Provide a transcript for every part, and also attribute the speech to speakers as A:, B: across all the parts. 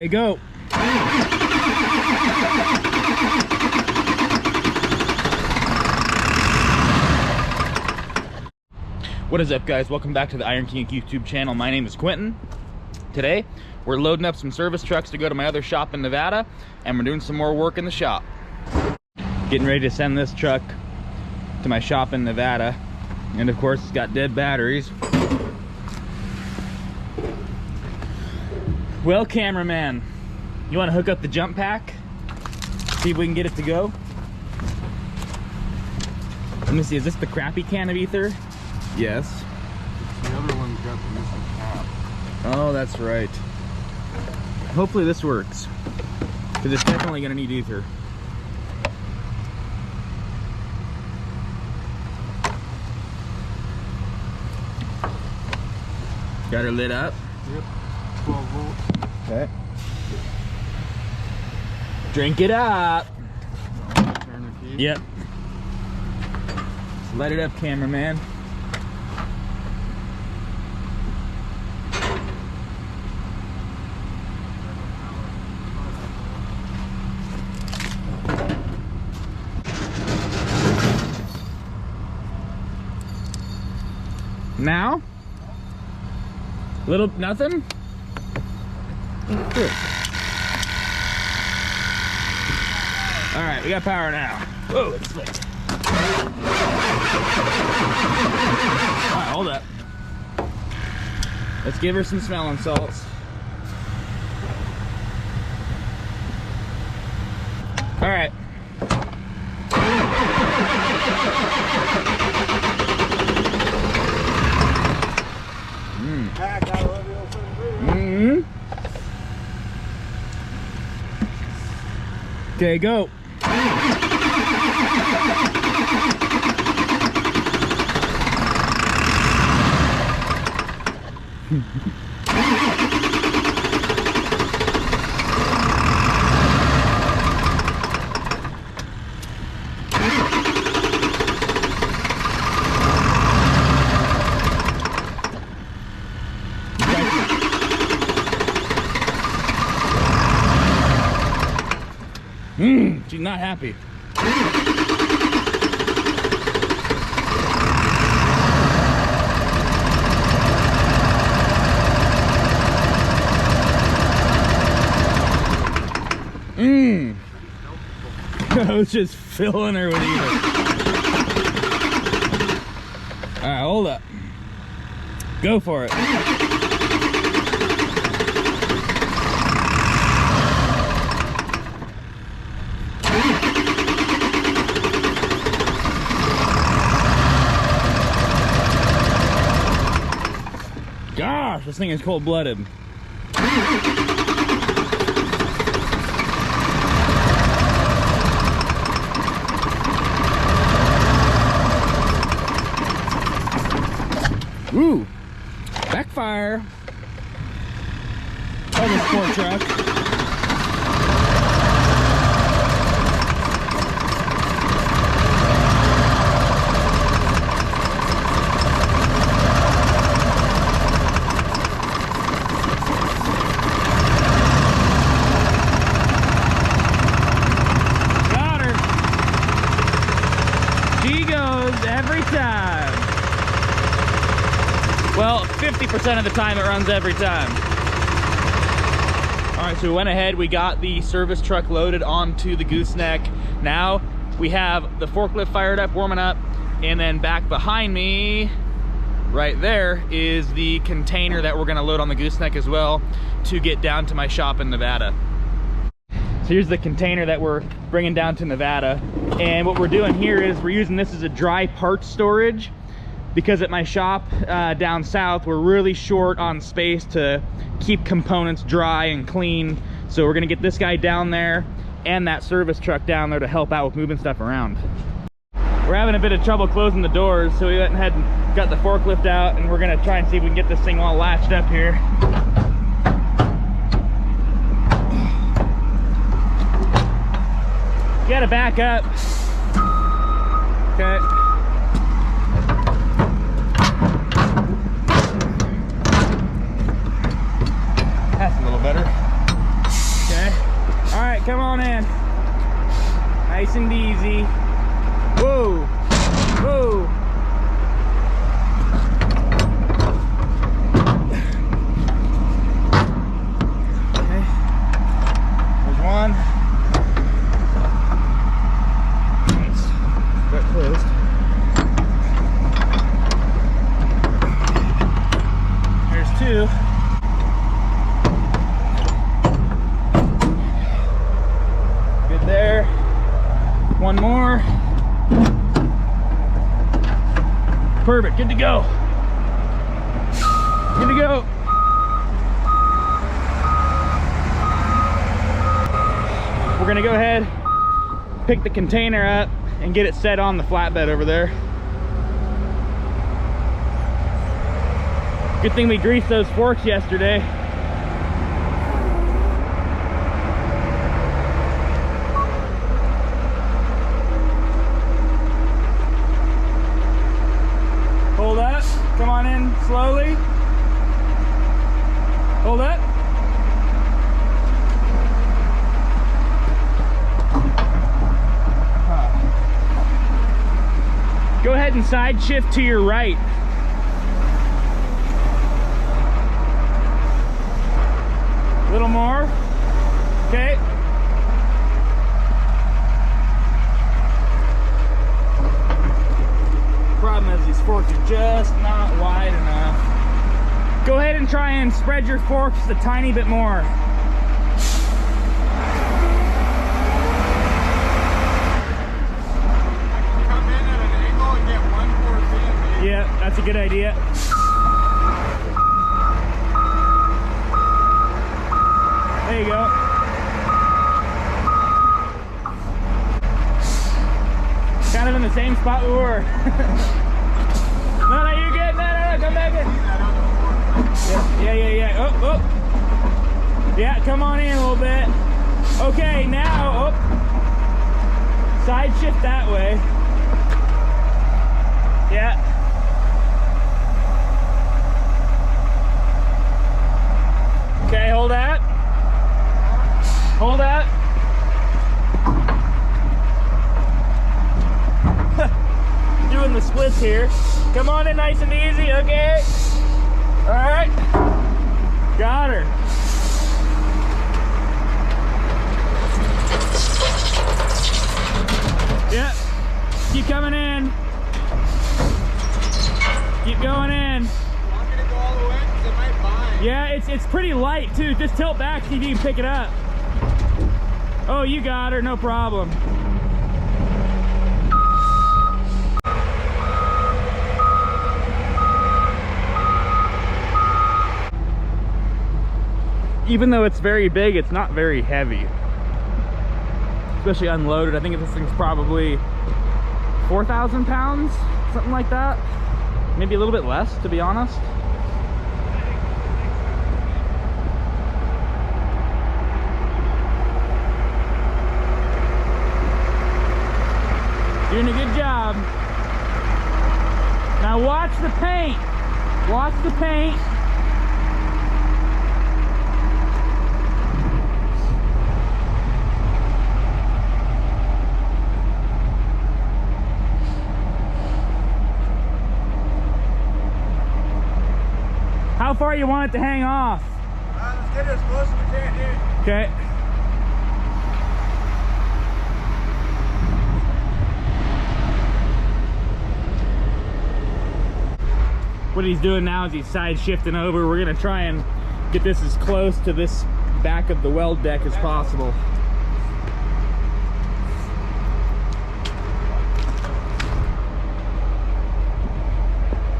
A: Hey, go. What is up, guys? Welcome back to the Iron King YouTube channel. My name is Quentin. Today we're loading up some service trucks to go to my other shop in Nevada, and we're doing some more work in the shop. Getting ready to send this truck to my shop in Nevada, and of course it's got dead batteries. Well, cameraman, you want to hook up the jump pack? See if we can get it to go? Let me see, is this the crappy can of ether? Yes.
B: The other one's got the missing cap.
A: Oh, that's right. Hopefully this works, because it's definitely going to need ether. Got her lit up?
B: Yep, 12 volts.
A: Okay. Drink it up.
B: Turn the key.
A: Yep. Just light it up, cameraman. Now? Little nothing? Good. All right, we got power now. Whoa, it's slick. All right, hold up. Let's give her some smelling salts. All right. Okay, go. She's not happy. I was just filling her with ether. All right, hold up. Go for it. Gosh, this thing is cold-blooded. Ooh, backfire. Oh, this poor truck. Every time. Well, 50% of the time it runs every time. All right, so we went ahead, we got the service truck loaded onto the gooseneck. Now we have the forklift fired up, warming up, and then back behind me, right there, is the container that we're gonna load on the gooseneck as well to get down to my shop in Nevada. So here's the container that we're bringing down to Nevada. And what we're doing here is we're using this as a dry parts storage, because at my shop down south, we're really short on space to keep components dry and clean. So we're gonna get this guy down there and that service truck down there to help out with moving stuff around. We're having a bit of trouble closing the doors, so we went ahead and got the forklift out, and we're gonna try and see if we can get this thing all latched up here. You gotta back up. Okay. That's a little better. come on in. Nice and easy. Whoa, whoa. Okay, there's one. Nice, got closed. There's two. Good there. One more. Perfect, good to go. Good to go. We're gonna go ahead, pick the container up and get it set on the flatbed over there. Good thing we greased those forks yesterday. Hold up, come on in slowly. Hold up. Go ahead and side shift to your right. A little more. Okay. Problem is these forks are just not wide enough. Go ahead and try and spread your forks a tiny bit more.
B: Come in at an angle and get one fork in, maybe.
A: Yeah, that's a good idea. There you go. Kind of in the same spot we were. No, you're good. No, come back in. Yeah. Oh. Yeah, come on in a little bit. Okay, now, side shift that way. Yeah. Okay, hold that. Hold that. Doing the splits here. Come on in nice and easy, okay? All right. Got her. Yep. Keep coming in. Keep going in.
B: You want me to go all the way? Because it might bind.
A: Yeah, it's pretty light too. Just tilt back, see if you can pick it up. Oh, you got her, no problem. Even though it's very big, it's not very heavy. Especially unloaded. I think this thing's probably 4,000 pounds, something like that. Maybe a little bit less, to be honest. Doing a good job. Now watch the paint. Watch the paint. How far you want it to hang off?
B: Let's get it as close as we can, dude.
A: Okay. What he's doing now is he's side shifting over. We're gonna try and get this as close to this back of the weld deck as possible.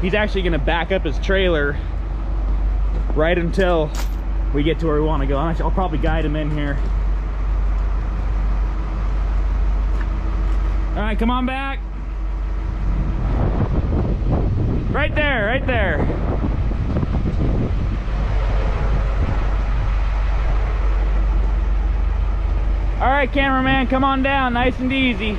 A: He's actually gonna back up his trailer right until we get to where we want to go. I'll probably guide him in here. All right, come on back. Right there, right there. All right, cameraman, come on down, nice and easy.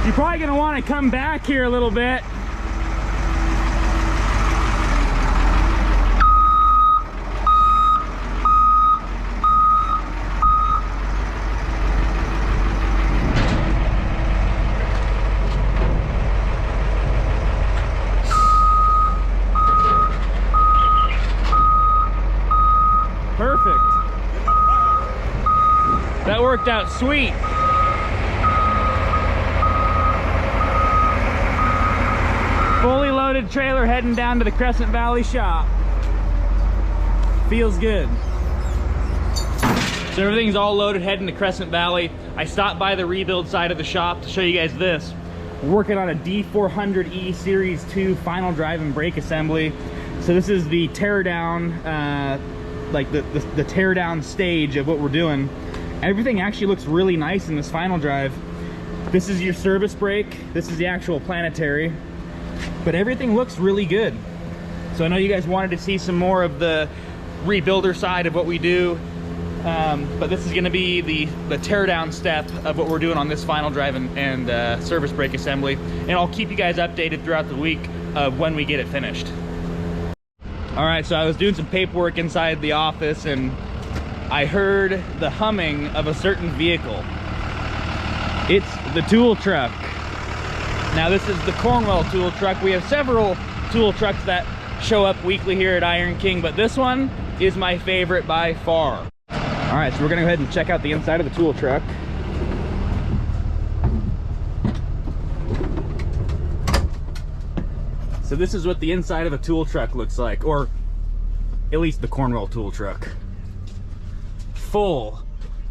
A: You're probably gonna want to come back here a little bit. Perfect. That worked out sweet. Fully loaded trailer heading down to the Crescent Valley shop. Feels good. So everything's all loaded heading to Crescent Valley. I stopped by the rebuild side of the shop to show you guys this. We're working on a D400E Series 2 final drive and brake assembly. So this is the teardown, like the teardown stage of what we're doing. Everything actually looks really nice in this final drive. This is your service brake. This is the actual planetary. But everything looks really good. So I know you guys wanted to see some more of the rebuilder side of what we do. But this is going to be the teardown step of what we're doing on this final drive and service brake assembly. And I'll keep you guys updated throughout the week of when we get it finished. All right, so I was doing some paperwork inside the office and I heard the humming of a certain vehicle. It's the tool truck. Now this is the Cornwell tool truck. We have several tool trucks that show up weekly here at Iron King, but this one is my favorite by far. All right, so we're gonna go ahead and check out the inside of the tool truck. So this is what the inside of a tool truck looks like, or at least the Cornwell tool truck. Full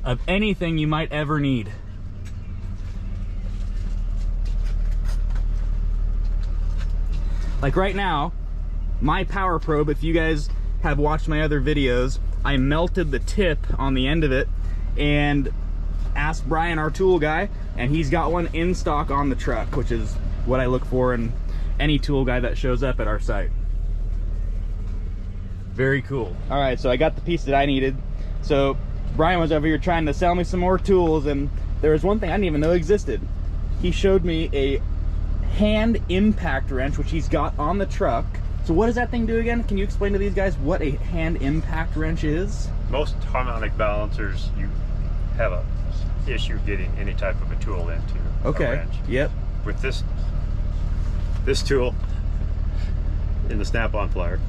A: of anything you might ever need. Like right now, my power probe, if you guys have watched my other videos, I melted the tip on the end of it and asked Brian, our tool guy, and he's got one in stock on the truck, which is what I look for in any tool guy that shows up at our site. Very cool. All right, so I got the piece that I needed. So Brian was over here trying to sell me some more tools, and there was one thing I didn't even know existed. He showed me a hand impact wrench, which he's got on the truck. So what does that thing do again? Can you explain to these guys what a hand impact wrench is?
C: Most harmonic balancers, you have a issue getting any type of a tool into a wrench.
A: Yep.
C: With this tool in the snap-on plier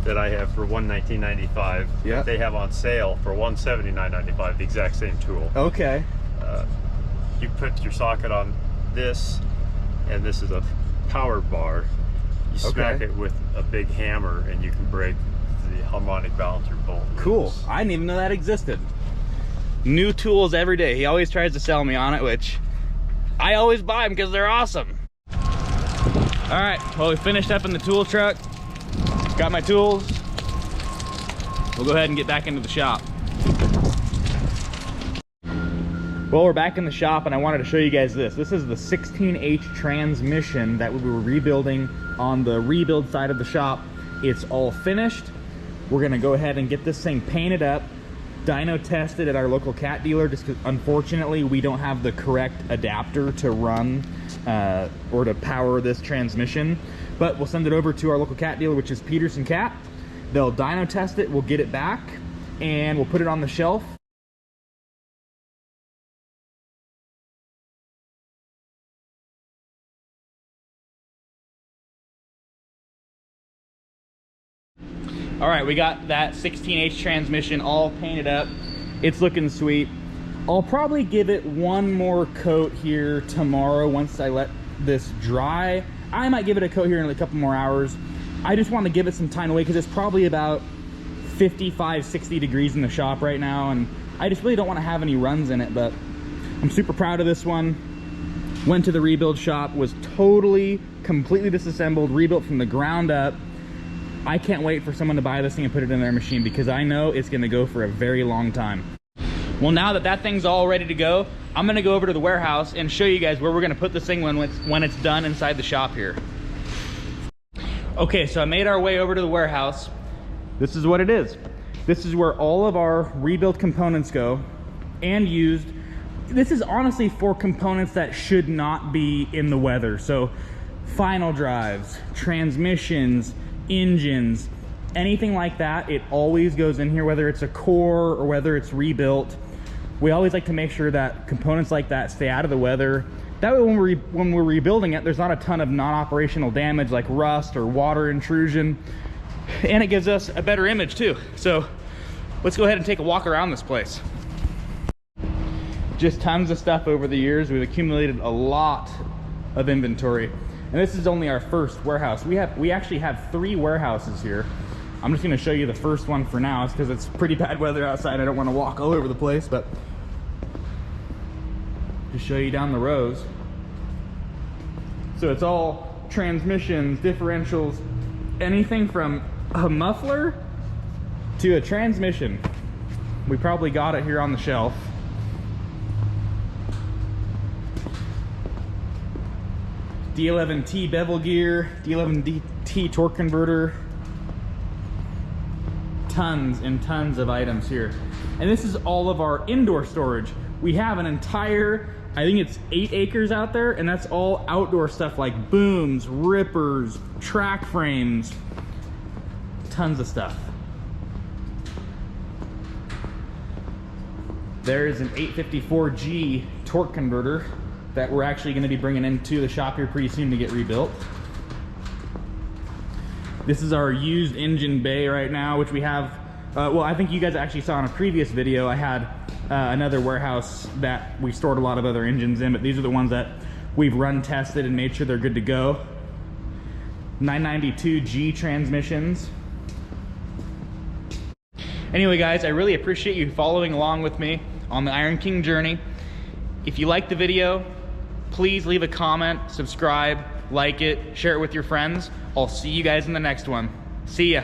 C: that I have for $119.95,
A: yeah,
C: they have on sale for $179.95, the exact same tool.
A: Okay.
C: You put your socket on this, and this is a power bar. You smack it with a big hammer and you can break the harmonic balancer bolt.
A: Cool. I didn't even know that existed. New tools every day. He always tries to sell me on it, which I always buy them because they're awesome. All right, well, we finished up in the tool truck. Got my tools. We'll go ahead and get back into the shop. Well, we're back in the shop and I wanted to show you guys this. This is the 16H transmission that we were rebuilding on the rebuild side of the shop. It's all finished. We're gonna go ahead and get this thing painted up, dyno tested at our local cat dealer, just because unfortunately we don't have the correct adapter to run or to power this transmission. But we'll send it over to our local cat dealer, which is Peterson Cat. They'll dyno test it, we'll get it back, and we'll put it on the shelf. All right, we got that 16H transmission all painted up. It's looking sweet. I'll probably give it one more coat here tomorrow once I let this dry. I might give it a coat here in a couple more hours. I just want to give it some time away because it's probably about 55, 60 degrees in the shop right now, and I just really don't want to have any runs in it, but I'm super proud of this one. Went to the rebuild shop, was totally, completely disassembled, rebuilt from the ground up. I can't wait for someone to buy this thing and put it in their machine because I know it's gonna go for a very long time. Well, now that that thing's all ready to go, I'm gonna go over to the warehouse and show you guys where we're gonna put this thing when it's done inside the shop here. Okay, so I made our way over to the warehouse. This is what it is. This is where all of our rebuilt components go and used. this is honestly for components that should not be in the weather. So final drives, transmissions, engines, anything like that, it always goes in here, whether it's a core or whether it's rebuilt. We always like to make sure that components like that stay out of the weather. That way when we're rebuilding it, there's not a ton of non-operational damage like rust or water intrusion, and it gives us a better image too. So let's go ahead and take a walk around this place. Just tons of stuff over the years. We've accumulated a lot of inventory, and this is only our first warehouse. We actually have 3 warehouses here. I'm just gonna show you the first one for now. It's because it's pretty bad weather outside. I don't want to walk all over the place, but just show you down the rows. So it's all transmissions, differentials, anything from a muffler to a transmission. We probably got it here on the shelf. D11T bevel gear, D11DT torque converter, tons and tons of items here. And this is all of our indoor storage. We have an entire, I think it's 8 acres out there, and that's all outdoor stuff like booms, rippers, track frames, tons of stuff. There's an 854G torque converter that we're actually going to be bringing into the shop here pretty soon to get rebuilt. This is our used engine bay right now, which we have, well, I think you guys actually saw in a previous video, I had another warehouse that we stored a lot of other engines in, but these are the ones that we've run tested and made sure they're good to go. 992G transmissions. Anyway guys, I really appreciate you following along with me on the Iron King journey. If you liked the video, please leave a comment, subscribe, like it, share it with your friends. I'll see you guys in the next one. See ya.